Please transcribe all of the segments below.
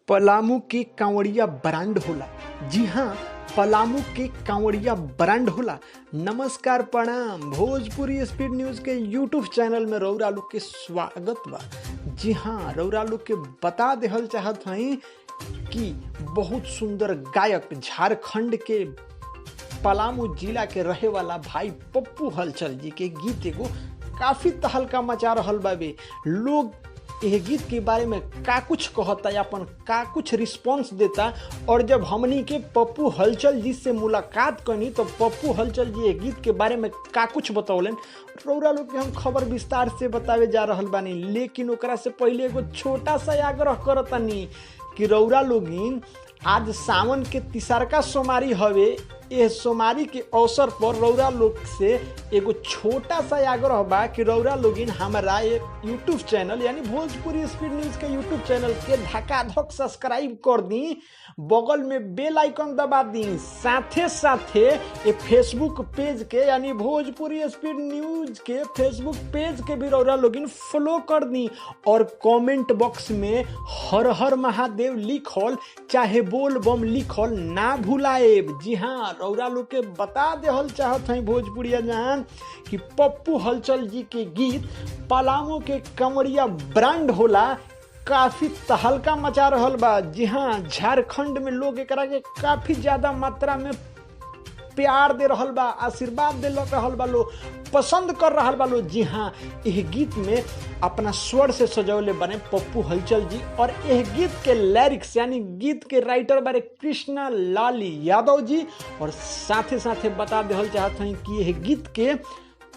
पलामू के कांवड़िया ब्रांड होला। जी हाँ, पलामू के कांवड़िया ब्रांड होला। नमस्कार प्रणाम, भोजपुरी स्पीड न्यूज़ के यूट्यूब चैनल में रउरा लोग के स्वागत बा। जी हाँ, रउरा लोग के बता देहल चाहत हई कि बहुत सुंदर गायक झारखंड के पलामू जिला के रहे वाला भाई पप्पू हलचल जी के गीत एगो काफ़ी तहलका मचा रहल बाबे। लोग यह गीत के बारे में का कुछ कहता या अपन का कुछ रिस्पॉन्स देता। और जब हमनी के पप्पू हलचल जी से मुलाकात करनी तो पप्पू हलचल जी यह गीत के बारे में का कुछ बतौलन। रउरा लोग के हम खबर विस्तार से बतावे जा रहल बानी, लेकिन ओकरा से पहले एगो छोटा सा आग्रह करतनी कि रउरा लोगिन आज सावन के तिसरका सोमवारी हवे। यह सोमवारी के अवसर पर रउरा लोग से एगो छोटा सा आग्रह बा कि रउरा लोगिन हमारा यूट्यूब चैनल यानी भोजपुरी स्पीड न्यूज़ के यूट्यूब चैनल के धकाधक सब्सक्राइब कर दी, बगल में बेल आइकन दबा दी, साथे साथे ये फेसबुक पेज के यानी भोजपुरी स्पीड न्यूज़ के फेसबुक पेज के भी रउरा लोगिन फॉलो कर दी। और कमेंट बॉक्स में हर हर महादेव लिखल चाहे बोल बम लिखल ना भुलाए। जी हाँ, रउरा लोग के बता देहल चाहत हैं भोजपुरिया जान कि पप्पू हलचल जी के गीत पलामू के कांवड़िया ब्रांड होला काफ़ी तहलका मचा रहल बा। जी हाँ, झारखंड में लोग एकरा के काफ़ी ज़्यादा मात्रा में प्यार दे रहल बा, आशीर्वाद दे रहल बा, लोग पसंद कर रहल बा लोग। जी हाँ, यह गीत में अपना स्वर से सजौले बने पप्पू हलचल जी। और यह गीत के लिरिक्स यानी गीत के राइटर बारे कृष्णा लाल यादव जी। और साथे साथे बता देहल चाहत हैं कि यह गीत के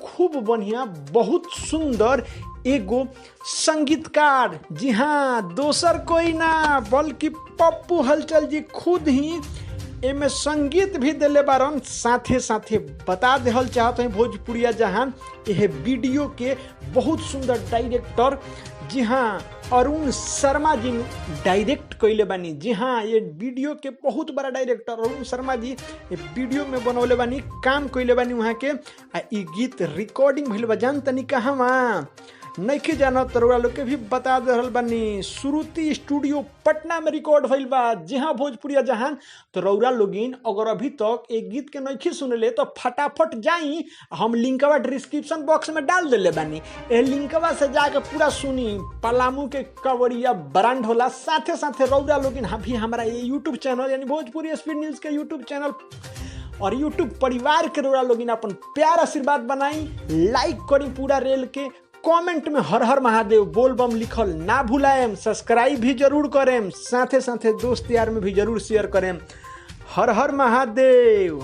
खूब बढ़िया बहुत सुंदर एगो संगीतकार, जी हाँ दोसर कोई ना बल्कि पप्पू हलचल जी खुद ही एमे संगीत भी दिले बारन। साथे साथे बता देहल चाहते हैं भोजपुरिया जहान यह वीडियो के बहुत सुंदर डायरेक्टर, जी हाँ अरुण शर्मा जी डायरेक्ट कैले बानी। जी हाँ, ये वीडियो के बहुत बड़ा डायरेक्टर अरुण शर्मा जी ये वीडियो में बनौले बानी, काम कैले बानी वहाँ के। आ ई गीत रिकॉर्डिंग भइल बा जान तनी कहाँ वहाँ नइखे जाना तो रउरा लोग के भी बता दे रहल बानी, श्रुति स्टूडियो पटना में रिकॉर्ड भइल बा। जी हाँ भोजपुरिया जहान, तो रउरा लोगिन अगर अभी तक एक गीत के नइखे सुनले तो फटाफट जाई, हम लिंकवा डिस्क्रिप्शन बॉक्स में डाल देले बानी, ए लिंकवा से जाके पूरा सुनी। पलामू के कांवड़िया ब्रांड होला। साथे साथे रउरा लोगिन भी हमारा ये यूट्यूब चैनल यानी भोजपुरी स्पीड न्यूज़ के यूट्यूब चैनल और यूट्यूब परिवार के रउरा लोगिन अपन प्यार आशीर्वाद बनाई, लाइक करी पूरा रेल के, कमेंट में हर हर महादेव बोल बम लिखल ना भुलाएम, सब्सक्राइब भी जरूर करें, साथे साथे दोस्त यार में भी जरूर शेयर करें। हर हर महादेव।